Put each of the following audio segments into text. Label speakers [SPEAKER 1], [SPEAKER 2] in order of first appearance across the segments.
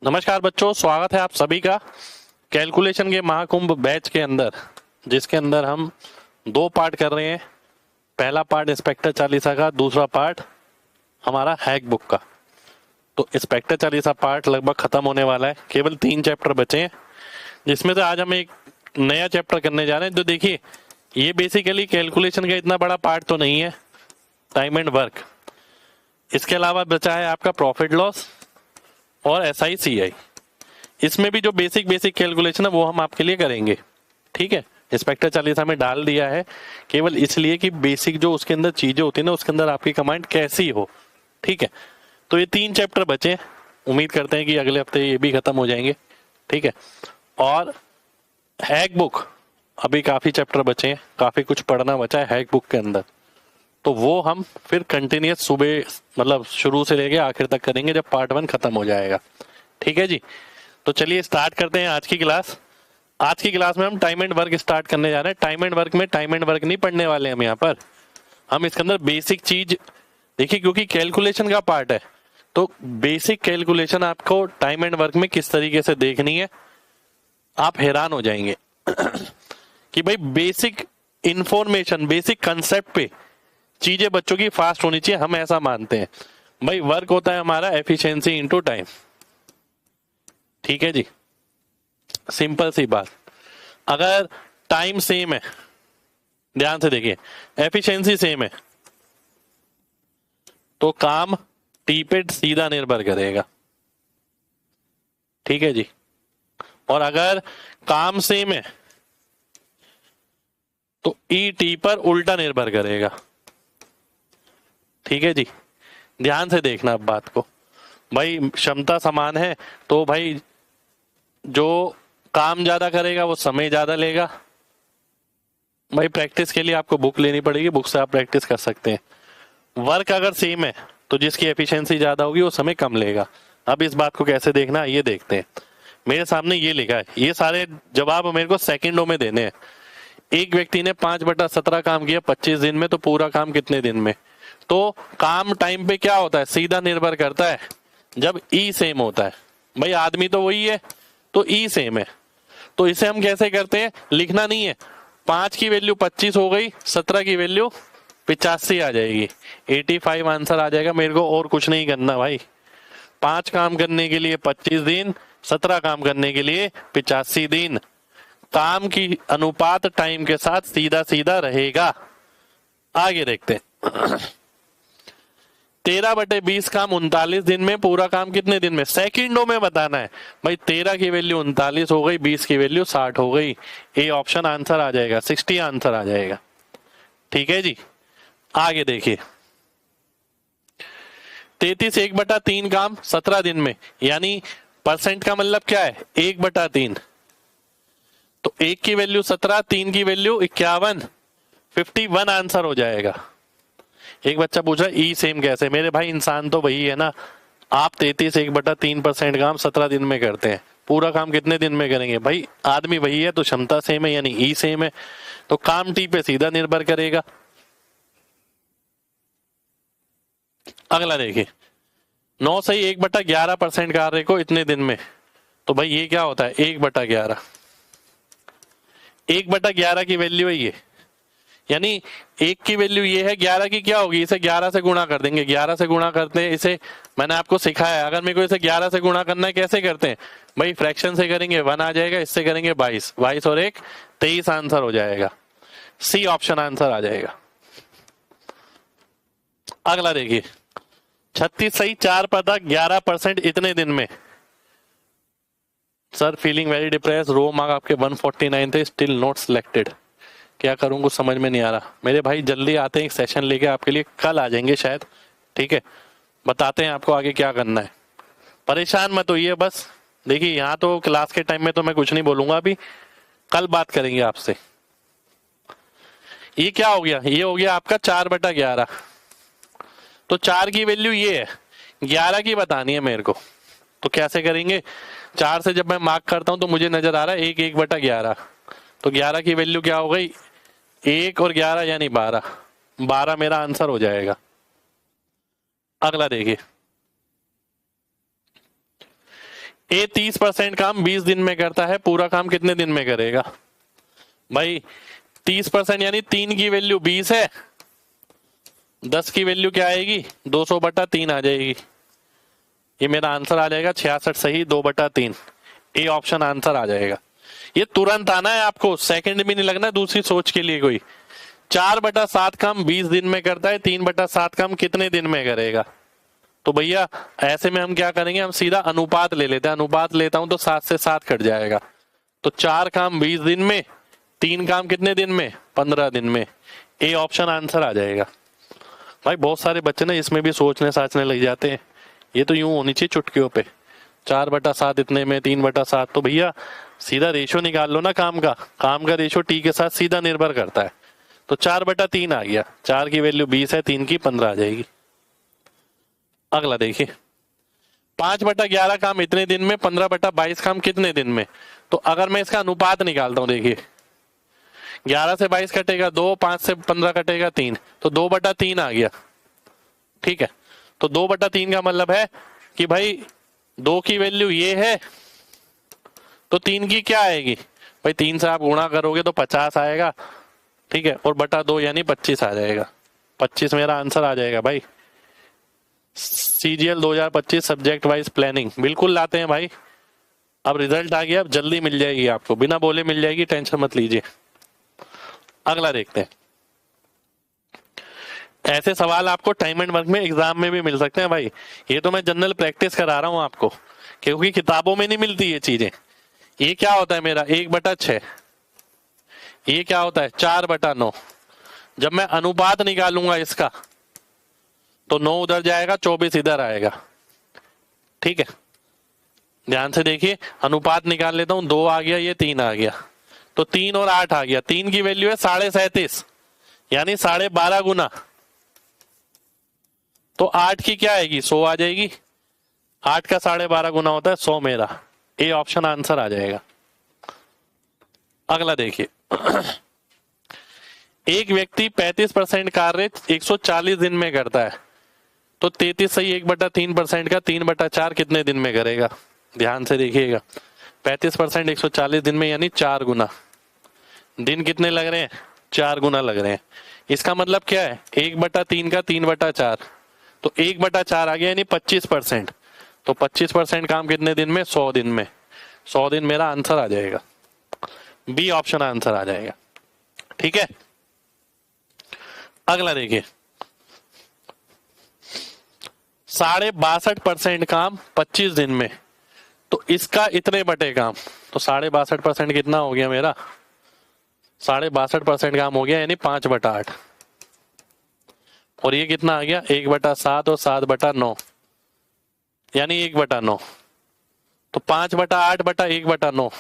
[SPEAKER 1] नमस्कार बच्चों, स्वागत है आप सभी का कैलकुलेशन के महाकुंभ बैच के अंदर, जिसके अंदर हम दो पार्ट कर रहे हैं। पहला पार्ट इंस्पेक्टर चालीसा का, दूसरा पार्ट हमारा हैक बुक का। तो इंस्पेक्टर चालीसा पार्ट लगभग खत्म होने वाला है, केवल 3 चैप्टर बचे हैं, जिसमें से आज हम एक नया चैप्टर करने जा रहे हैं। तो देखिए, ये बेसिकली कैलकुलेशन का इतना बड़ा पार्ट तो नहीं है, टाइम एंड वर्क। इसके अलावा बचा है आपका प्रॉफिट लॉस और SICI। इसमें भी जो बेसिक कैलकुलेशन है वो हम आपके लिए करेंगे, ठीक है। इंस्पेक्टर चालीसा में डाल दिया है केवल इसलिए कि बेसिक जो उसके अंदर चीजें होती है ना, उसके अंदर आपकी कमांड कैसी हो, ठीक है। तो ये 3 चैप्टर बचे हैं, उम्मीद करते हैं कि अगले हफ्ते ये भी खत्म हो जाएंगे, ठीक है। और हैक बुक, अभी काफी चैप्टर बचे हैं, काफी कुछ पढ़ना बचा है हैक बुक के अंदर। तो वो हम फिर कंटिन्यूस सुबह मतलब शुरू से लेके आखिर तक करेंगे जब पार्ट 1 खत्म हो जाएगा, ठीक है जी। तो चलिए स्टार्ट करते हैं आज की क्लास। आज की क्लास में हम टाइम एंड वर्क स्टार्ट करने जा रहे हैं। टाइम एंड वर्क में टाइम एंड वर्क नहीं पढ़ने वाले हम यहाँ पर, हम इसके अंदर बेसिक चीज देखिए, क्योंकि कैलकुलेशन का पार्ट है तो बेसिक कैलकुलेशन आपको टाइम एंड वर्क में किस तरीके से देखनी है, आप हैरान हो जाएंगे कि भाई बेसिक इंफॉर्मेशन, बेसिक कंसेप्ट पे चीजें बच्चों की फास्ट होनी चाहिए, हम ऐसा मानते हैं। भाई वर्क होता है हमारा एफिशिएंसी इनटू टाइम, ठीक है जी, सिंपल सी बात। अगर टाइम सेम है, ध्यान से देखिए, एफिशिएंसी सेम है तो काम टी पे सीधा निर्भर करेगा, ठीक है जी। और अगर काम सेम है तो ई टी पर उल्टा निर्भर करेगा, ठीक है जी। ध्यान से देखना अब बात को, भाई क्षमता समान है तो भाई जो काम ज्यादा करेगा वो समय ज्यादा लेगा। भाई प्रैक्टिस के लिए आपको बुक लेनी पड़ेगी, बुक से आप प्रैक्टिस कर सकते हैं। वर्क अगर सेम है तो जिसकी एफिशिएंसी ज्यादा होगी वो समय कम लेगा। अब इस बात को कैसे देखना है ये देखते हैं। मेरे सामने ये लिखा है, ये सारे जवाब मेरे को सेकंडों में देने हैं। एक व्यक्ति ने 5/17 काम किया 25 दिन में, तो पूरा काम कितने दिन में। तो काम टाइम पे क्या होता है, सीधा निर्भर करता है जब ई सेम होता है। भाई आदमी तो वही है तो ई सेम है। तो इसे हम कैसे करते हैं, लिखना नहीं है, 5 की वैल्यू 25 हो गई, 17 की वैल्यू 85 आ जाएगी, 85 आंसर आ जाएगा। मेरे को और कुछ नहीं करना भाई, 5 काम करने के लिए 25 दिन, 17 काम करने के लिए 85 दिन। काम की अनुपात टाइम के साथ सीधा सीधा रहेगा। आगे देखते हैं 13/20 काम 39 दिन में, पूरा काम कितने दिन में, सेकंडों में बताना है। भाई 13 की वैल्यू 39 हो गई, 20 की वैल्यू 60 हो गई, ए ऑप्शन आंसर आ जाएगा, 60 आंसर आ जाएगा, ठीक है जी। आगे देखिए 33 1/3 काम 17 दिन में, यानी परसेंट का मतलब क्या है, 1/3। तो 1 की वैल्यू 17, 3 की वैल्यू 51, 51 आंसर हो जाएगा। एक बच्चा पूछ रहा ई सेम कैसे, मेरे भाई इंसान तो वही है ना। आप 33 1/3% काम 17 दिन में करते हैं, पूरा काम कितने दिन में करेंगे। भाई आदमी वही है तो क्षमता सेम है, यानी ई सेम है, तो काम टी पे सीधा निर्भर करेगा। अगला देखिए 9 सही 1/11% कार्य को इतने दिन में, तो भाई ये क्या होता है 1/11, 1/11 की वैल्यू है ये, यानी 1 की वैल्यू ये है, 11 की क्या होगी, इसे 11 से गुणा कर देंगे। 11 से गुणा करते हैं, इसे मैंने आपको सिखाया है। अगर मेरे को इसे 11 से गुणा करना है कैसे करते हैं, भाई फ्रैक्शन से करेंगे 1 आ जाएगा, इससे करेंगे 22, 22 और 1 23 आंसर हो जाएगा, सी ऑप्शन आंसर आ जाएगा। अगला देखिए 36 सही 4/11% इतने दिन में। सर फीलिंग वेरी डिप्रेस, रो मार्क आपके 149 थे, स्टिल नॉट सिलेक्टेड। क्या करूं कुछ समझ में नहीं आ रहा। मेरे भाई जल्दी आते हैं, एक सेशन लेके आपके लिए कल आ जाएंगे शायद, ठीक है। बताते हैं आपको आगे क्या करना है, परेशान मत होइए बस। देखिए यहाँ तो क्लास के टाइम में तो मैं कुछ नहीं बोलूंगा, अभी कल बात करेंगे आपसे। ये क्या हो गया, ये हो गया आपका 4/11। तो 4 की वैल्यू ये है, 11 की बतानी है मेरे को, तो कैसे करेंगे। 4 से जब मैं मार्क करता हूं तो मुझे नजर आ रहा है 1/11, तो 11 की वैल्यू क्या हो गई, 1 और 11 यानी 12, 12 मेरा आंसर हो जाएगा। अगला देखिए ए 30% काम 20 दिन में करता है, पूरा काम कितने दिन में करेगा भाई? 30% यानी 3 की वैल्यू 20 है, 10 की वैल्यू क्या आएगी? 200/3 आ जाएगी। ये मेरा आंसर आ जाएगा 66 सही, 2/3। ए ऑप्शन आंसर आ जाएगा। ये तुरंत आना है आपको, सेकंड भी नहीं लगना दूसरी सोच के लिए कोई। 4/7 काम 20 दिन में करता है, 3/7 काम कितने दिन में करेगा? तो भैया ऐसे में हम क्या करेंगे, हम सीधा अनुपात ले लेते हैं। अनुपात लेता हूं तो 7 से 7 कट जाएगा। तो 4 काम 20 दिन में, 3 काम कितने दिन में? 15 दिन में। ए ऑप्शन आंसर आ जाएगा। भाई बहुत सारे बच्चे ना इसमें भी सोचने साचने लग जाते हैं। ये तो यूं होनी चाहिए चुटकियों पे, 4/7 इतने में, 3/7। तो भैया सीधा रेशो निकाल लो ना काम का रेशो टी के साथ सीधा निर्भर करता है। तो 4/3 आ गया, 4 की वैल्यू 20 है, 3 की 15 आ जाएगी। अगला देखिए, 5/11 काम इतने दिन में, 15/22 काम कितने दिन में? तो अगर मैं इसका अनुपात निकालता हूं, देखिए 11 से 22 कटेगा 2, 5 से 15 कटेगा 3, तो 2/3 आ गया। ठीक है, तो 2/3 का मतलब है कि भाई 2 की वैल्यू ये है, तो 3 की क्या आएगी भाई? 3 से आप गुणा करोगे तो 50 आएगा। ठीक है, और बटा 2 यानी 25 आ जाएगा। 25 मेरा आंसर आ जाएगा भाई। CGL 2025 सब्जेक्ट वाइज प्लानिंग बिल्कुल लाते हैं भाई। अब रिजल्ट आ गया, अब जल्दी मिल जाएगी आपको, बिना बोले मिल जाएगी, टेंशन मत लीजिए। अगला देखते हैं। ऐसे सवाल आपको टाइम एंड वर्क में एग्जाम में भी मिल सकते हैं भाई। ये तो मैं जनरल प्रैक्टिस करा रहा हूं आपको, क्योंकि किताबों में नहीं मिलती ये चीजें। ये क्या होता है मेरा 1/6, ये क्या होता है 4/9। जब मैं अनुपात निकालूंगा इसका तो 9 उधर जाएगा, 24 इधर आएगा। ठीक है, ध्यान से देखिए, अनुपात निकाल लेता हूं, 2 आ गया, ये 3 आ गया, तो 3 और 8 आ गया। 3 की वैल्यू है 37.5 यानी 12.5 गुना। तो 8 की क्या आएगी? 100 आ जाएगी। 8 का 12.5 गुना होता है 100 मेरा। ए ऑप्शन आंसर आ जाएगा। अगला देखिए, एक व्यक्ति 35% कार्य 140 दिन में करता है, तो 33 सही 1/3% का 3/4 कितने दिन में करेगा? ध्यान से देखिएगा, 35% 140 दिन में यानी 4 गुना। दिन कितने लग रहे हैं? 4 गुना लग रहे हैं। इसका मतलब क्या है? 1/3 का 3/4, तो 1/4 आ गया यानी 25%। तो 25% काम कितने दिन में? 100 दिन में। 100 दिन मेरा आंसर आ जाएगा। बी ऑप्शन आंसर आ जाएगा। ठीक है, अगला देखिए, 62.5% काम 25 दिन में, तो इसका इतने बटे काम, तो 62.5% कितना हो गया मेरा? 62.5% काम हो गया यानी 5/8। और ये कितना आ गया? 1/7 और 7/9 यानी 1/9। तो 5/8/1/9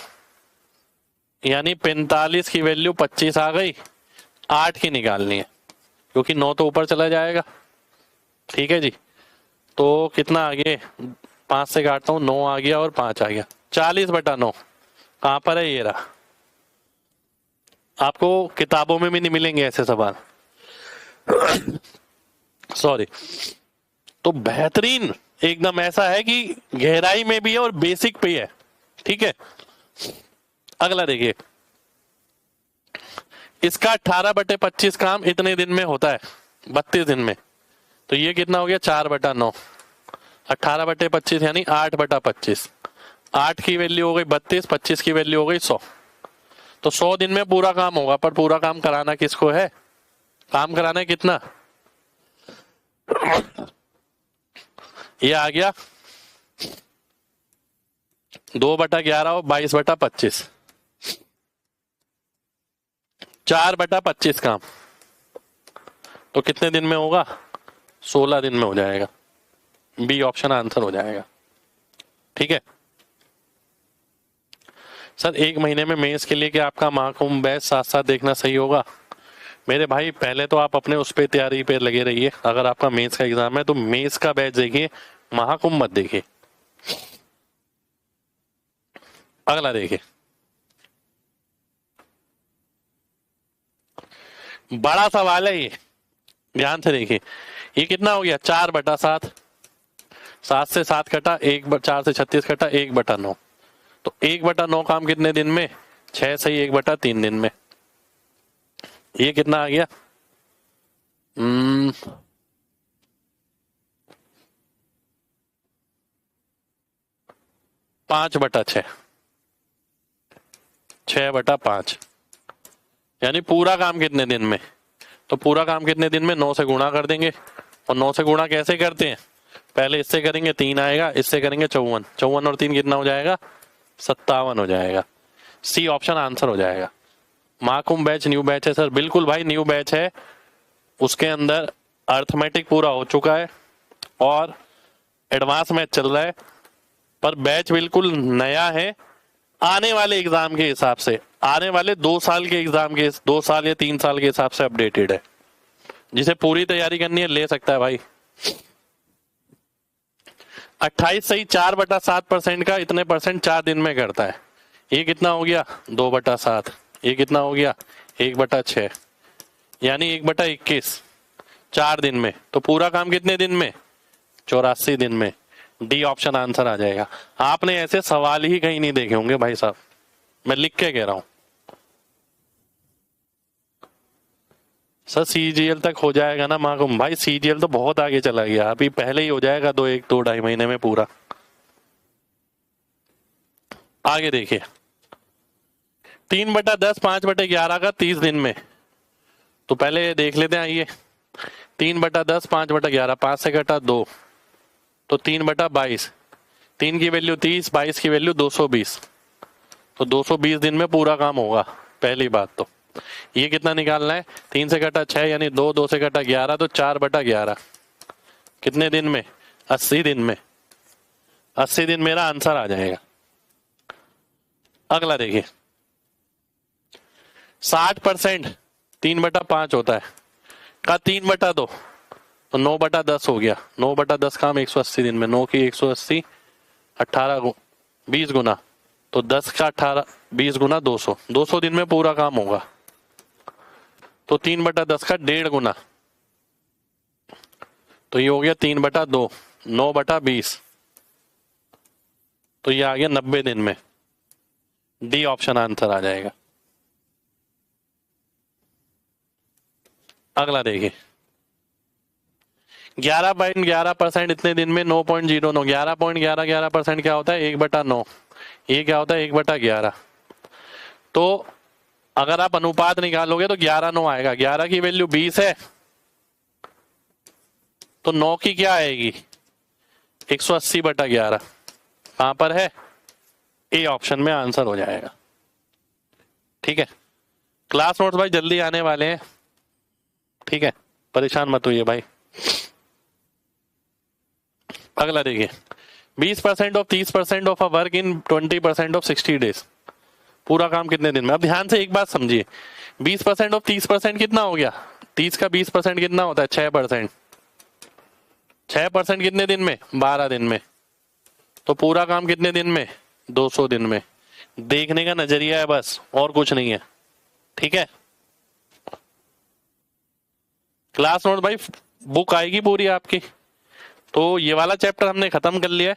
[SPEAKER 1] यानी 45 की वैल्यू 25 आ गई। 8 की निकालनी है, क्योंकि 9 तो ऊपर चला जाएगा। ठीक है जी, तो कितना आ गया? 5 से काटता हूं, 9 आ गया और 5 आ गया, 40/9। कहां पर है? ये रहा। आपको किताबों में भी नहीं मिलेंगे ऐसे सवाल। सॉरी। तो बेहतरीन एकदम ऐसा है कि गहराई में भी है और बेसिक पे है। ठीक है, अगला देखिए, इसका 18/25 काम इतने दिन में होता है, 32 दिन में, तो ये कितना हो गया? 4/9। 18/25 यानी 8/25। 8 की वैल्यू हो गई 32, 25 की वैल्यू हो गई 100। तो 100 दिन में पूरा काम होगा, पर पूरा काम कराना किसको है? काम कराना है कितना? ये आ गया 2/11 और 22/25, 4/25 काम, तो कितने दिन में होगा? 16 दिन में हो जाएगा। बी ऑप्शन आंसर हो जाएगा। ठीक है सर, 1 महीने में मेंस के लिए क्या आपका महाकुंभ बैच साथ साथ देखना सही होगा? मेरे भाई पहले तो आप अपने उस पे तैयारी पे लगे रहिए। अगर आपका मेंस का एग्जाम है तो मेंस का बैच देखिए, महाकुंभ मत देखिए। अगला देखिए, बड़ा सवाल है ये, ध्यान से देखिए। ये कितना हो गया? 4/7। 7 से 7 कटा, 4 से 36 कटा, 1/9। तो 1/9 काम कितने दिन में? 6 सही 1/3 दिन में। ये कितना आ गया? 5/6, 6/5, यानी पूरा काम कितने दिन में? तो पूरा काम कितने दिन में? 9 से गुणा कर देंगे। और 9 से गुणा कैसे करते हैं? पहले इससे करेंगे 3 आएगा, इससे करेंगे 54, 54 और 3 कितना हो जाएगा? 57 हो जाएगा। सी ऑप्शन आंसर हो जाएगा। महाकुंभ बैच न्यू बैच है सर, बिल्कुल भाई न्यू बैच है, उसके अंदर अर्थमेटिक पूरा हो चुका है और एडवांस मैथ चल रहा है, पर बैच बिल्कुल नया है। आने वाले एग्जाम के हिसाब से, आने वाले 2 साल के एग्जाम के, 2 साल या 3 साल के हिसाब से अपडेटेड है। जिसे पूरी तैयारी करनी है ले सकता है भाई। 28 सही 4/7% का इतने परसेंट 4 दिन में करता है। ये कितना हो गया? 2/7। ये कितना हो गया? 1/6, यानी 1/21 4 दिन में। तो पूरा काम कितने दिन में? 84 दिन में। डी ऑप्शन आंसर आ जाएगा। आपने ऐसे सवाल ही कहीं नहीं देखे होंगे भाई साहब, मैं लिख के कह रहा हूं। सर सीजीएल तक हो जाएगा ना महाकुंभ? भाई सीजीएल तो बहुत आगे चला गया, अभी पहले ही हो जाएगा 2-2.5 महीने में पूरा। आगे देखिए 3/10 5/11 का 30 दिन में। तो पहले देख लेते हैं, आइए 3/10 5/11, 5 से कटा 2 तो 3/22, 3 की वैल्यू 30, 22 की वैल्यू 220। तो 220 दिन में पूरा काम होगा। पहली बात तो ये कितना निकालना है? 3 से कटा 6 यानी 2, 2 से कटा 11 तो 4/11 कितने दिन में? 80 दिन में। 80 दिन मेरा आंसर आ जाएगा। अगला देखिए 60% 3/5 होता है का 3/2 तो 9/10 हो गया। 9/10 काम 180 दिन में। 9 की 180, 18 20 गुना, तो 10 का 18 20 गुना 200, 200 दिन में पूरा काम होगा। तो 3/10 का 1.5 गुना, तो ये हो गया 3/2, 9/20, तो ये आ गया 90 दिन में। डी ऑप्शन आंसर आ जाएगा। अगला देखिए 11.11% इतने दिन में 9.09, 11.11% क्या होता है? 1/9। ये क्या होता है? 1/11। तो अगर आप अनुपात निकालोगे तो 11/9 आएगा। 11 की वैल्यू 20 है तो 9 की क्या आएगी? 180/11। कहां पर है? ए ऑप्शन में आंसर हो जाएगा। ठीक है, क्लास नोट्स भाई जल्दी आने वाले हैं, ठीक है, परेशान मत होइए भाई। अगला देखिए 20% of 30% of a work in 20% of 60 days. पूरा काम कितने दिन में? अब ध्यान से एक बात समझिए, 20% ऑफ 30% कितना हो गया? 30 का 20% कितना होता है? 6%। 6% कितने दिन में? 12 दिन में। तो पूरा काम कितने दिन में? 200 दिन में। देखने का नजरिया है बस, और कुछ नहीं है। ठीक है, क्लास नोट भाई बुक आएगी पूरी आपकी। तो ये वाला चैप्टर हमने खत्म कर लिया है,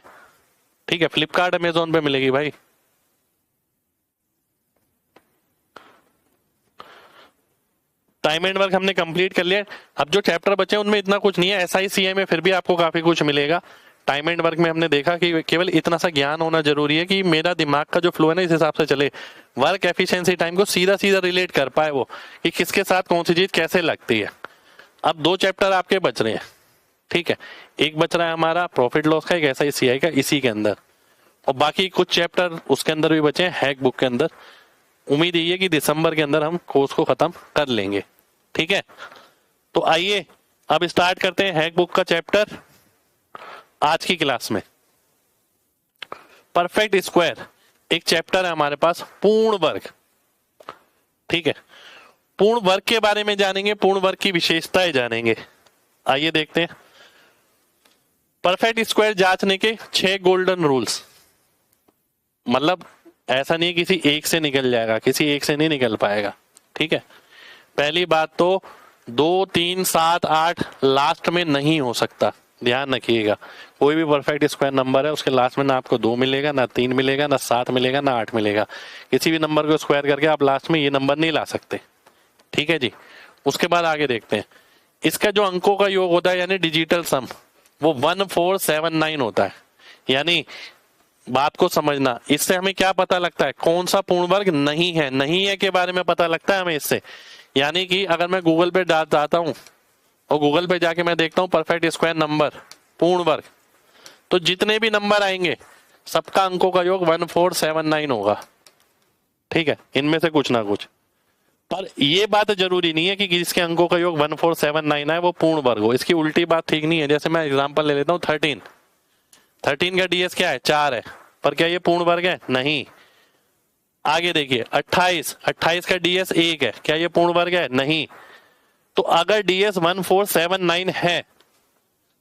[SPEAKER 1] ठीक है, फ्लिपकार्ट अमेजोन पे मिलेगी भाई। टाइम एंड वर्क हमने कंप्लीट कर लिया। अब जो चैप्टर बचे उनमें इतना कुछ नहीं है, SICA में फिर भी आपको काफी कुछ मिलेगा। टाइम एंड वर्क में हमने देखा कि केवल इतना सा ज्ञान होना जरूरी है कि मेरा दिमाग का जो फ्लो है ना इस हिसाब से चले, वर्क एफिशिएंसी टाइम को सीधा सीधा रिलेट कर पाए वो, कि किसके साथ कौन सी चीज कैसे लगती है। अब 2 चैप्टर आपके बच रहे हैं, ठीक है, एक बच रहा है हमारा प्रॉफिट लॉस का, एक SICA का, इसी के अंदर, और बाकी कुछ चैप्टर उसके अंदर भी बचे हैं हैक बुक के अंदर। उम्मीद यही है कि दिसंबर के अंदर हम कोर्स को खत्म कर लेंगे। ठीक है, तो आइए अब स्टार्ट करते हैं हैक बुक का चैप्टर आज की क्लास में। परफेक्ट स्क्वायर एक चैप्टर है हमारे पास, पूर्ण वर्ग। ठीक है, पूर्ण वर्ग के बारे में जानेंगे, पूर्ण वर्ग की विशेषताएं जानेंगे। आइए देखते हैं परफेक्ट स्क्वायर जांचने के 6 गोल्डन रूल्स। मतलब ऐसा नहीं किसी एक से निकल जाएगा, किसी एक से नहीं निकल पाएगा। ठीक है, पहली बात तो 2, 3, 7, 8 लास्ट में नहीं हो सकता, ध्यान रखिएगा, कोई भी परफेक्ट स्क्वायर नंबर है उसके लास्ट में ना आपको 2 मिलेगा, ना 3 मिलेगा, ना 7 मिलेगा, ना 8 मिलेगा। किसी भी नंबर को स्क्वायर करके आप लास्ट में ये नंबर नहीं ला सकते। ठीक है जी। उसके बाद आगे देखते हैं, इसका जो अंकों का योग होता है यानी डिजिटल सम, वो 1479 होता है। यानी बात को समझना, इससे हमें क्या पता लगता है, कौन सा पूर्ण वर्ग नहीं है, नहीं है के बारे में पता लगता है हमें इससे। यानी कि अगर मैं गूगल पे जाता हूं और गूगल पे जाके मैं देखता हूं परफेक्ट स्क्वायर नंबर पूर्ण वर्ग, तो जितने भी नंबर आएंगे सबका अंकों का योग 1479 होगा। ठीक है, इनमें से कुछ ना कुछ। पर ये बात जरूरी नहीं है कि जिसके अंकों का योग 1479 है वो पूर्ण वर्ग हो। इसकी उल्टी बात ठीक नहीं है। जैसे मैं एग्जांपल ले लेता हूँ 13 का डीएस क्या है, 4 है, पर क्या ये पूर्ण वर्ग है? नहीं। आगे देखिए 28 का डीएस 1 है, क्या ये पूर्ण वर्ग है? नहीं। तो अगर डीएस 1479 है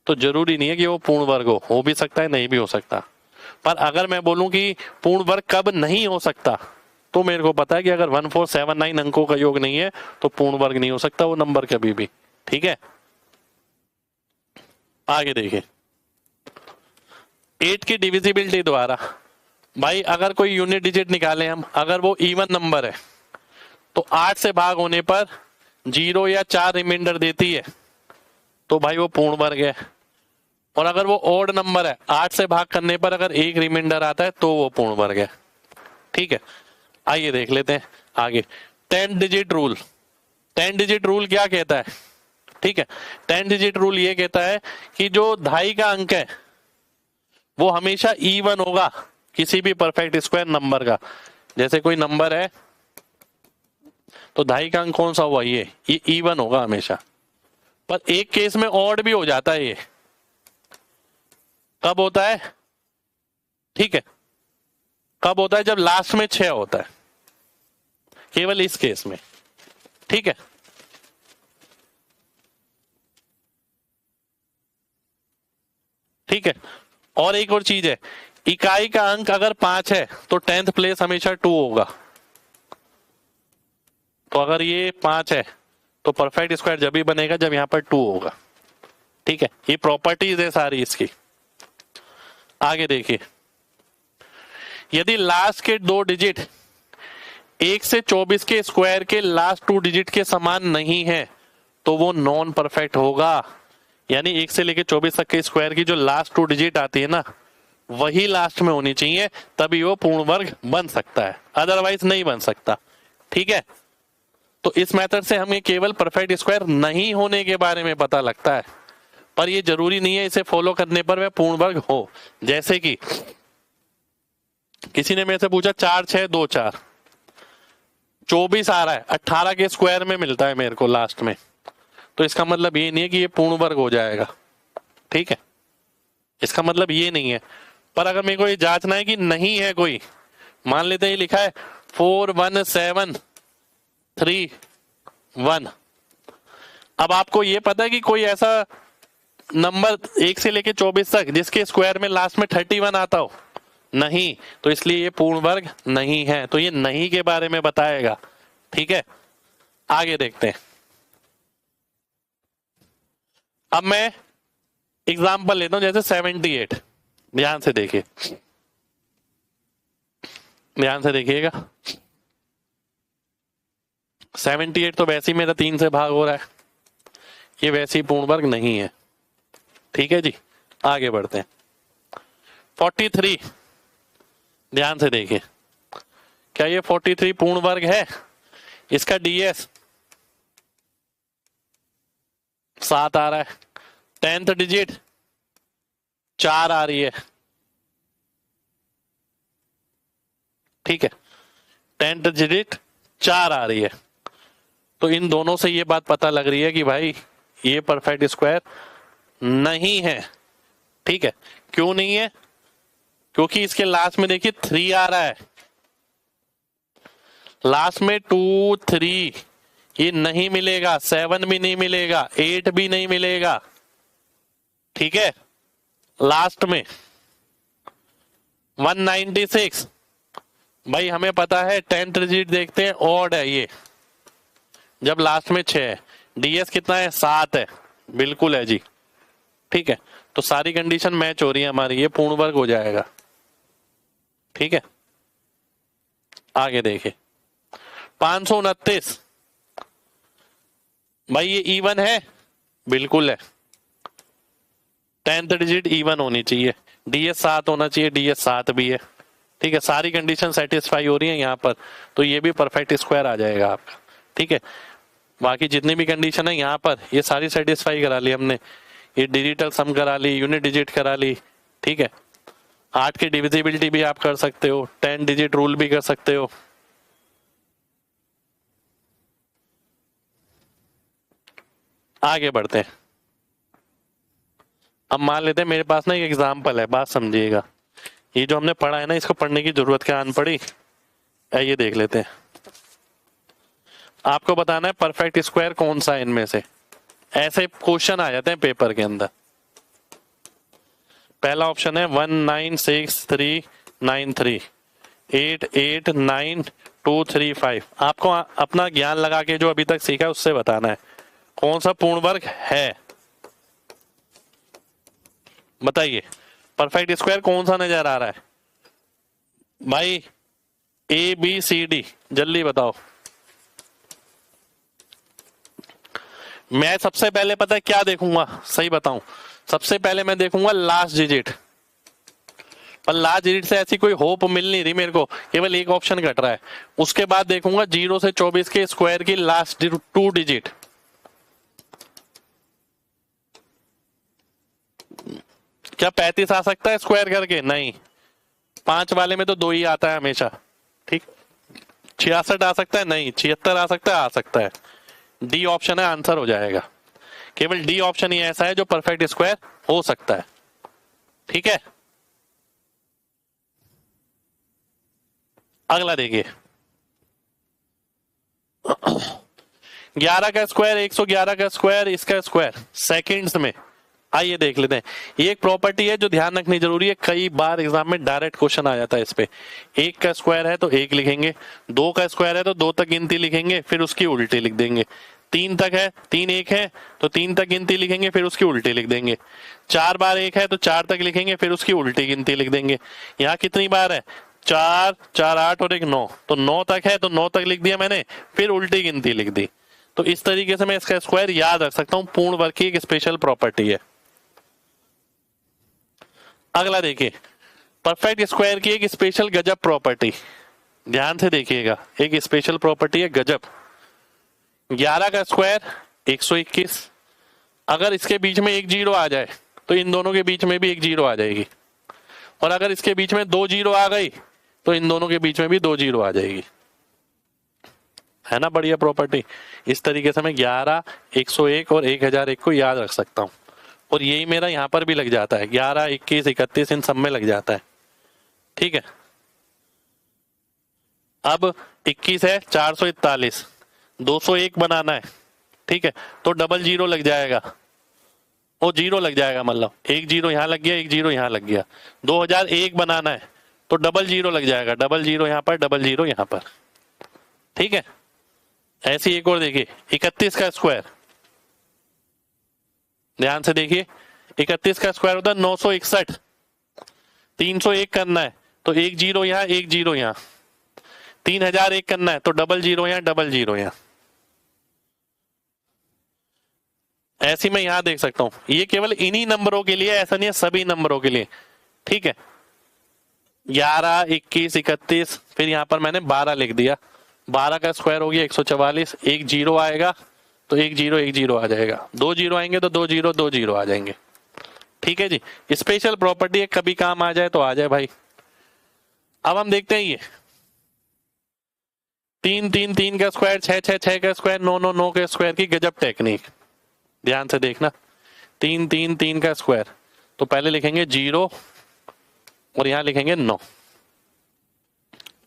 [SPEAKER 1] तो जरूरी नहीं है कि वो पूर्ण वर्ग हो भी सकता है, नहीं भी हो सकता। पर अगर मैं बोलूं कि पूर्ण वर्ग कब नहीं हो सकता, तो मेरे को पता है कि अगर 1479 अंकों का योग नहीं है तो पूर्ण वर्ग नहीं हो सकता वो नंबर कभी भी। ठीक है, आगे देखिए 8 की डिविजिबिलिटी द्वारा, भाई अगर कोई यूनिट डिजिट निकाले हम, अगर वो इवन नंबर है तो 8 से भाग होने पर 0 या 4 रिमाइंडर देती है तो भाई वो पूर्ण वर्ग है। और अगर वो ऑड नंबर है, 8 से भाग करने पर अगर 1 रिमाइंडर आता है तो वो पूर्ण वर्ग है। ठीक है, आइए देख लेते हैं आगे 10 डिजिट रूल। 10 डिजिट रूल क्या कहता है? ठीक है, 10 डिजिट रूल ये कहता है कि जो दहाई का अंक है वो हमेशा इवन होगा किसी भी परफेक्ट स्क्वायर नंबर का। जैसे कोई नंबर है तो दहाई का अंक कौन सा हुआ, ये इवन होगा हमेशा। पर एक केस में ऑड भी हो जाता है। ये कब होता है? ठीक है, कब होता है? जब लास्ट में 6 होता है, केवल इस केस में। ठीक है, ठीक है। और एक और चीज है, इकाई का अंक अगर 5 है तो 10th प्लेस हमेशा 2 होगा। तो अगर ये 5 है तो परफेक्ट स्क्वायर जब भी बनेगा जब यहां पर 2 होगा। ठीक है, ये प्रॉपर्टीज है सारी इसकी। आगे देखिए, यदि लास्ट के 2 डिजिट 1 से 24 के स्क्वायर के लास्ट 2 डिजिट के समान नहीं है तो वो नॉन परफेक्ट होगा। यानी 1 से लेके 24 तक के स्क्वायर की जो लास्ट 2 डिजिट आती है ना, वही लास्ट में होनी चाहिए, तभी वो पूर्ण वर्ग बन सकता है, अदरवाइज नहीं बन सकता। ठीक है, तो इस मेथड से हमें केवल परफेक्ट स्क्वायर नहीं होने के बारे में पता लगता है, पर ये जरूरी नहीं है इसे फॉलो करने पर वह पूर्ण वर्ग हो। जैसे कि किसी ने मेरे से पूछा 4 6 2 4, 24 आ रहा है, 18 के स्क्वायर में मिलता है मेरे को लास्ट में, तो इसका मतलब ये नहीं है कि ये पूर्ण वर्ग हो जाएगा। ठीक है, इसका मतलब ये नहीं है। पर अगर मेरे को ये जांचना है कि नहीं है कोई, मान लेते हैं ये लिखा है 41731, अब आपको ये पता है कि कोई ऐसा नंबर 1 से लेके 24 तक जिसके स्क्वायर में लास्ट में 31 आता हो? नहीं, तो इसलिए ये पूर्ण वर्ग नहीं है। तो ये नहीं के बारे में बताएगा। ठीक है, आगे देखते हैं। अब मैं एग्जाम्पल लेता हूं, जैसे 78। ध्यान से देखिए, ध्यान से देखिएगा। 78 तो वैसे ही मेरा 3 से भाग हो रहा है, ये वैसे ही पूर्ण वर्ग नहीं है। ठीक है जी, आगे बढ़ते हैं। 43, ध्यान से देखिए, क्या ये 43 पूर्ण वर्ग है? इसका डीएस 7 आ रहा है, 10th डिजिट 4 आ रही है। ठीक है, 10th डिजिट 4 आ रही है, तो इन दोनों से ये बात पता लग रही है कि भाई ये परफेक्ट स्क्वायर नहीं है। ठीक है, क्यों नहीं है? क्योंकि इसके लास्ट में देखिए 3 आ रहा है, लास्ट में 2 3, ये नहीं मिलेगा, 7 भी नहीं मिलेगा, 8 भी नहीं मिलेगा। ठीक है, लास्ट में 196, भाई हमें पता है 10th डिजिट देखते हैं, ऑड है ये, जब लास्ट में 6 है। डीएस कितना है? 7 है, बिल्कुल है जी। ठीक है, तो सारी कंडीशन मैच हो रही है हमारी, ये पूर्ण वर्ग हो जाएगा। ठीक है, आगे देखिए 529। भाई ये इवन है, बिल्कुल है, 10th डिजिट इवन होनी चाहिए, डीएस 7 होना चाहिए, डीएस 7 भी है। ठीक है, सारी कंडीशन सेटिस्फाई हो रही है यहाँ पर, तो ये भी परफेक्ट स्क्वायर आ जाएगा आपका। ठीक है, बाकी जितनी भी कंडीशन है यहाँ पर ये सारी सेटिस्फाई करा ली हमने, ये डिजिटल सम करा ली, यूनिट डिजिट करा ली। ठीक है, 8 की डिविजिबिलिटी भी आप कर सकते हो, 10 डिजिट रूल भी कर सकते हो। आगे बढ़ते हैं। अब मान लेते हैं मेरे पास ना एक एग्जाम्पल है, बात समझिएगा। ये जो हमने पढ़ा है ना, इसको पढ़ने की जरूरत क्या आन पड़ी, ये देख लेते हैं। आपको बताना है परफेक्ट स्क्वायर कौन सा है इनमें से। ऐसे क्वेश्चन आ जाते हैं पेपर के अंदर। पहला ऑप्शन है 196393 889235। आपको अपना ज्ञान लगा के जो अभी तक सीखा है उससे बताना है कौन सा पूर्ण वर्ग है। बताइए परफेक्ट स्क्वायर कौन सा नजर आ रहा है भाई, ए बी सी डी, जल्दी बताओ। मैं सबसे पहले पता है क्या देखूंगा, सही बताऊं, सबसे पहले मैं देखूंगा लास्ट डिजिट, पर लास्ट डिजिट से ऐसी कोई होप मिल नहीं रही मेरे को, केवल एक ऑप्शन घट रहा है। उसके बाद देखूंगा 0 से 24 के स्क्वायर की लास्ट 2 डिजिट। क्या 35 आ सकता है स्क्वायर करके? नहीं, 5 वाले में तो 2 ही आता है हमेशा। ठीक, 66 आ सकता है? नहीं। 76 आ सकता है? आ सकता है। डी ऑप्शन है, आंसर हो जाएगा। केवल डी ऑप्शन ही ऐसा है जो परफेक्ट स्क्वायर हो सकता है। ठीक है, अगला देखिए 11 का स्क्वायर, 111 का स्क्वायर, इसका स्क्वायर सेकंड्स में। आइए देख लेते हैं। ये एक प्रॉपर्टी है जो ध्यान रखनी जरूरी है, कई बार एग्जाम में डायरेक्ट क्वेश्चन आ जाता है इस पे। 1 का स्क्वायर है तो 1 लिखेंगे, 2 का स्क्वायर है तो 2 तक गिनती लिखेंगे, फिर उसकी उल्टी लिख देंगे। 3 तक है, 3 1 है तो 3 तक गिनती लिखेंगे, फिर उसकी उल्टी लिख देंगे। 4 बार 1 है तो 4 तक लिखेंगे, फिर उसकी उल्टी गिनती लिख देंगे। यहाँ कितनी बार है? 4 4 8 और 1 9, तो 9 तक है तो 9 तक लिख दिया मैंने, फिर उल्टी गिनती लिख दी। तो इस तरीके से मैं इसका स्क्वायर याद रख सकता हूं, पूर्ण वर्ग की एक स्पेशल प्रॉपर्टी है। अगला देखिए परफेक्ट स्क्वायर की एक स्पेशल गजब प्रॉपर्टी, ध्यान से देखिएगा, एक स्पेशल प्रॉपर्टी है गजब। 11 का स्क्वायर 121, अगर इसके बीच में एक जीरो आ जाए तो इन दोनों के बीच में भी एक जीरो आ जाएगी, और अगर इसके बीच में 2 जीरो आ गई तो इन दोनों के बीच में भी 2 जीरो आ जाएगी। है ना बढ़िया प्रॉपर्टी। इस तरीके से मैं 11, 101 और 1001 को याद रख सकता हूं, और यही मेरा यहां पर भी लग जाता है, 11, 21, 31 इन सब में लग जाता है। ठीक है, अब 21 है, 441, 201 बनाना है। ठीक है, तो डबल जीरो लग जाएगा, वो जीरो लग जाएगा, मतलब एक जीरो यहां लग गया, एक जीरो यहां लग गया। 2001 बनाना है तो डबल जीरो लग जाएगा, डबल जीरो यहां पर, डबल जीरो यहां पर। ठीक है, ऐसी एक और देखिए 31 का स्क्वायर, ध्यान से देखिए 31 का स्क्वायर होता है 961, 301 करना है तो एक जीरो यहां, एक जीरो यहां। 3001 करना है तो डबल जीरो यहां, डबल जीरो यहां। ऐसी मैं यहां देख सकता हूं, ये केवल इन्हीं नंबरों के लिए, ऐसा नहीं है सभी नंबरों के लिए। ठीक है, 11, 21, 31, फिर यहां पर मैंने 12 लिख दिया। 12 का स्क्वायर हो गया 144, एक जीरो आएगा तो एक जीरो आ जाएगा, 2 जीरो आएंगे तो 2 जीरो आ जाएंगे। ठीक है जी, स्पेशल प्रॉपर्टी है, कभी काम आ जाए तो आ जाए भाई। अब हम देखते हैं ये 3 3 3 का स्क्वायर, 6 6 6 का स्क्वायर, 9 9 9 का स्क्वायर की गजब टेक्निक, ध्यान से देखना। 3 3 3 का स्क्वायर, तो पहले लिखेंगे 0 और यहां लिखेंगे 9।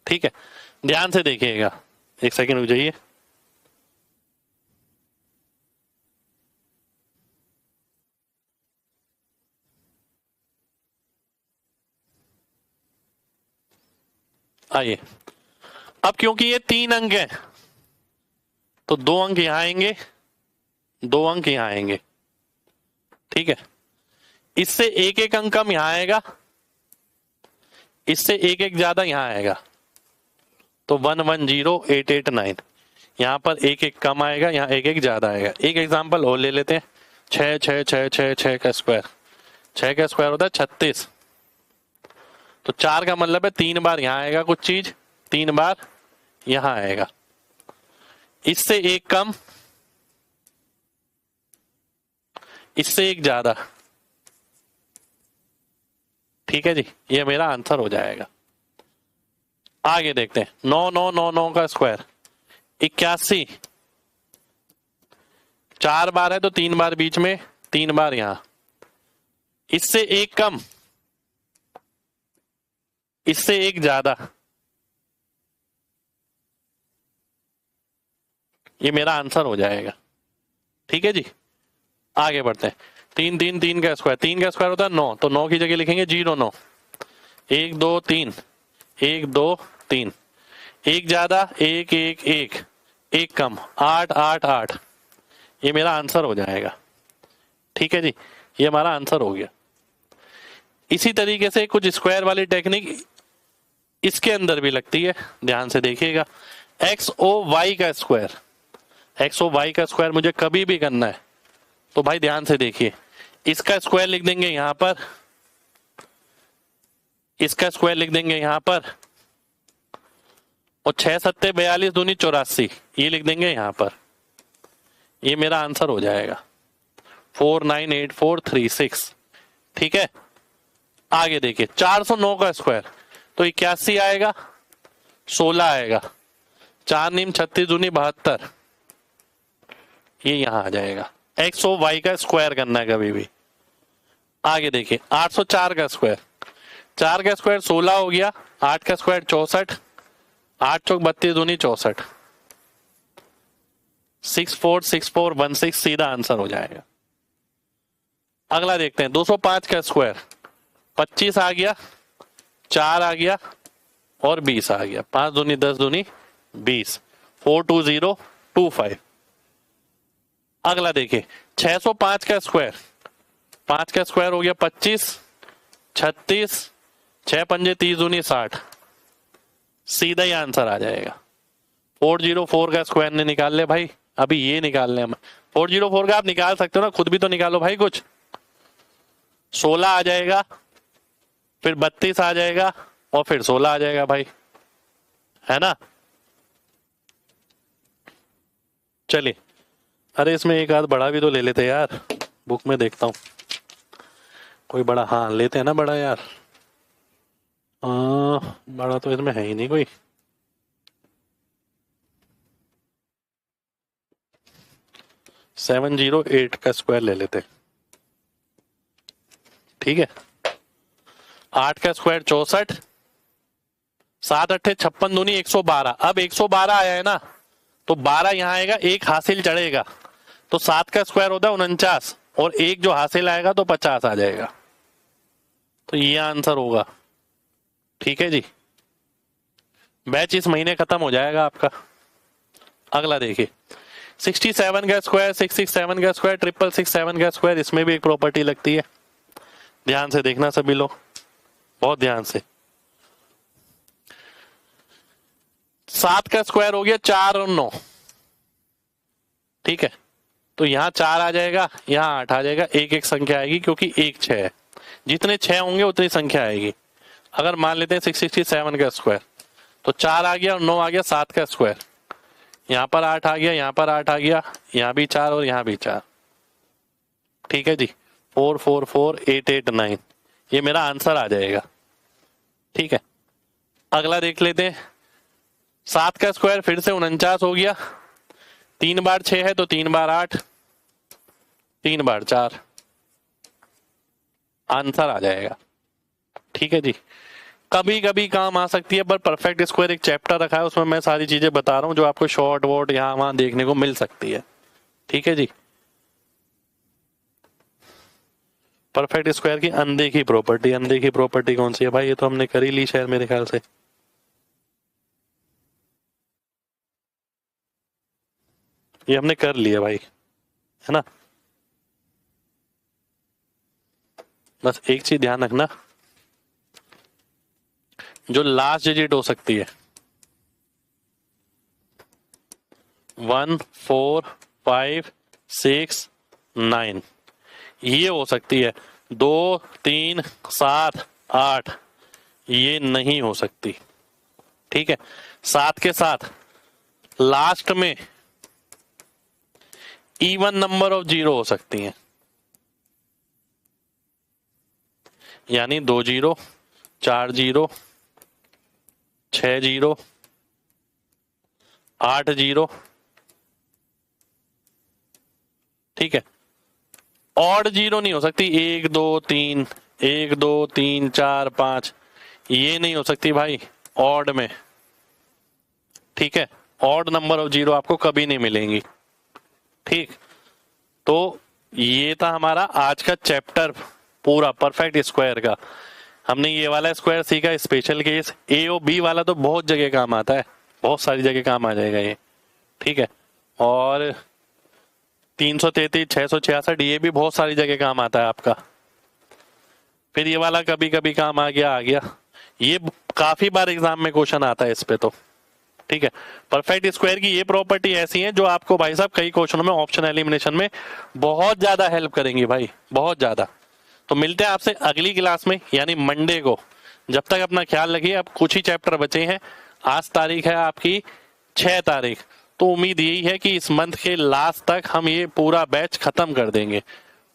[SPEAKER 1] ठीक है, ध्यान से देखिएगा, एक सेकंड रुक जाइए। आइए, अब क्योंकि ये 3 अंक है तो 2 अंक यहां आएंगे, 2 अंक यहां आएंगे। ठीक है, इससे एक एक अंक कम यहां आएगा, इससे एक एक ज्यादा यहां आएगा, तो 110889। यहां पर एक एक कम आएगा, यहां एक एक ज्यादा आएगा। एक एग्जांपल और ले लेते हैं, 6 का स्क्वायर, 6 का स्क्वायर होता है 36, तो 4 का मतलब है 3 बार यहां आएगा कुछ चीज, 3 बार यहां आएगा, इससे एक कम, इससे एक ज्यादा। ठीक है जी, ये मेरा आंसर हो जाएगा। आगे देखते हैं, 9999 का स्क्वायर 81, 4 बार है तो 3 बार बीच में, 3 बार यहां, इससे एक कम, इससे एक ज्यादा, ये मेरा आंसर हो जाएगा। ठीक है जी, आगे बढ़ते हैं। 3 का स्क्वायर, 3 का स्क्वायर होता है 9, तो 9 की जगह लिखेंगे 09, 1 2 3, 1 2 3, एक ज्यादा, एक एक एक, एक कम, 8 8 8, ये मेरा आंसर हो जाएगा। ठीक है जी, ये हमारा आंसर हो गया। इसी तरीके से कुछ स्क्वायर वाली टेक्निक इसके अंदर भी लगती है, ध्यान से देखिएगा। एक्स ओ वाई का स्क्वायर, एक्स ओ वाई का स्क्वायर मुझे कभी भी करना है तो भाई ध्यान से देखिए, इसका स्क्वायर लिख देंगे यहां पर, इसका स्क्वायर लिख देंगे यहां पर, और 6 सत्ते 42 दूनी 84, ये लिख देंगे यहां पर, ये मेरा आंसर हो जाएगा 498436। ठीक है, आगे देखिए, 409 का स्क्वायर, तो 81 आएगा, 16 आएगा, 4 नीम 36 दूनी 72, ये यहां आ जाएगा। एक्स ओ वाई का स्क्वायर करना है कभी भी। आगे देखिए, 804 का स्क्वायर, 4 का स्क्वायर 16 हो गया, 8 का स्क्वायर 64, 8 चौक 32 दूनी 64, 646416, सीधा आंसर हो जाएगा। अगला देखते हैं, 205 का स्क्वायर, 25 आ गया, 4 आ गया और 20 आ गया, 5 दूनी 10 दूनी 20, 42025। अगला देखिए, 605 का स्क्वायर, 5 का स्क्वायर हो गया 25, 36, 6 पंजे 30 दूनी 60, सीधा ही आंसर आ जाएगा। 404 का स्क्वायर ने निकाल ले भाई, अभी ये निकाल ले हम। 404 का आप निकाल सकते हो ना, खुद भी तो निकालो भाई कुछ। 16 आ जाएगा, फिर 32 आ जाएगा और फिर 16 आ जाएगा भाई, है ना। चलिए, अरे इसमें एक आध बड़ा भी तो ले लेते यार, बुक में देखता हूं कोई बड़ा। हाँ लेते हैं ना बड़ा यार, बड़ा तो इसमें है ही नहीं कोई। सेवन 708 का स्क्वायर ले लेते। ठीक है, 8 का स्क्वायर 64, 7 अट्ठे 56 दूनी 112। अब 112 आया है ना, तो 12 यहां आएगा, एक हासिल चढ़ेगा, तो 7 का स्क्वायर होता है 49, और एक जो हासिल आएगा तो 50 आ जाएगा, तो ये आंसर होगा। ठीक है जी, बैच इस महीने खत्म हो जाएगा आपका। अगला देखिए, 67 का स्क्वायर, 667 का स्क्वायर, 667 का स्क्वायर, इसमें भी एक प्रॉपर्टी लगती है, ध्यान से देखना सभी लोग, बहुत ध्यान से। 7 का स्क्वायर हो गया 4 और 9, ठीक है, तो यहां 4 आ जाएगा, यहां 8 आ जाएगा, एक एक संख्या आएगी क्योंकि 1 6 है, जितने 6 होंगे उतनी संख्या आएगी। अगर मान लेते हैं 667 का स्क्वायर, तो 4 आ गया और 9 आ गया, 7 का स्क्वायर, यहां पर 8 आ गया, यहां पर 8 आ गया, यहां भी 4 और यहां भी 4। ठीक है जी, 444889, ये मेरा आंसर आ जाएगा। ठीक है, अगला देख लेते हैं, 7 का स्क्वायर फिर से 49 हो गया, 3 बार 6 है तो 3 बार 8, 3 बार 4, आंसर आ जाएगा। ठीक है जी, कभी कभी काम आ सकती है, पर परफेक्ट स्क्वायर एक चैप्टर रखा है, उसमें मैं सारी चीजें बता रहा हूं जो आपको शॉर्ट वॉर्ट यहां वहां देखने को मिल सकती है। ठीक है जी, परफेक्ट स्क्वायर की अनदेखी प्रॉपर्टी, अनदेखी प्रॉपर्टी कौन सी है भाई, ये तो हमने कर ही ली शायद मेरे ख्याल से। ये हमने कर लिया भाई, है ना। बस एक चीज ध्यान रखना, जो लास्ट डिजिट हो सकती है 1 4 5 6 9 ये हो सकती है, 2 3 7 8 ये नहीं हो सकती। ठीक है, साथ के साथ लास्ट में इवन नंबर ऑफ जीरो हो सकती हैं, यानी 2 0 4 0 6 0 8 0। ठीक है, ऑड जीरो नहीं हो सकती, 1 2 3 1 2 3 4 5 ये नहीं हो सकती भाई ऑड में। ठीक है, ऑड नंबर ऑफ जीरो आपको कभी नहीं मिलेंगी। ठीक, तो ये था हमारा आज का चैप्टर पूरा परफेक्ट स्क्वायर का। हमने ये वाला स्क्वायर सीखा, स्पेशल केस। ए और बी वाला तो बहुत जगह काम आता है, बहुत सारी जगह काम आ जाएगा ये। ठीक है, और 333 666 ये भी बहुत सारी जगह काम आता है आपका। फिर ये वाला कभी कभी काम आ गया, ये काफी बार एग्जाम में क्वेश्चन आता है इस पे तो। ठीक है, परफेक्ट स्क्वायर की ये प्रॉपर्टी ऐसी है जो आपको भाई साहब कई क्वेश्चनों में ऑप्शन एलिमिनेशन में बहुत ज्यादा हेल्प करेंगी भाई, बहुत ज्यादा। तो मिलते हैं आपसे अगली क्लास में, यानी मंडे को। जब तक अपना ख्याल रखिए, अब कुछ ही चैप्टर बचे हैं। आज तारीख है आपकी 6 तारीख, तो उम्मीद यही है कि इस मंथ के लास्ट तक हम ये पूरा बैच खत्म कर देंगे।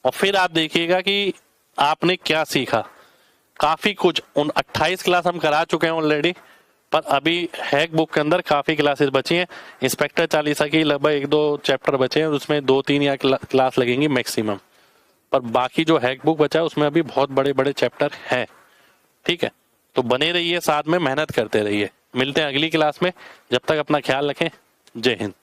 [SPEAKER 1] और फिर आप देखिएगा कि आपने क्या सीखा। काफी कुछ, उन 28 क्लास हम करा चुके हैं ऑलरेडी, पर अभी हैक बुक के अंदर काफी क्लासेस बची हैं। इंस्पेक्टर चालीसा की लगभग 1-2 चैप्टर बचे हैं, उसमें 2-3 या क्लास लगेंगी मैक्सिमम। पर बाकी जो हैक बुक बचा है उसमें अभी बहुत बड़े बड़े चैप्टर हैं। ठीक है, तो बने रहिए, साथ में मेहनत करते रहिए। मिलते हैं अगली क्लास में, जब तक अपना ख्याल रखें। जय हिंद।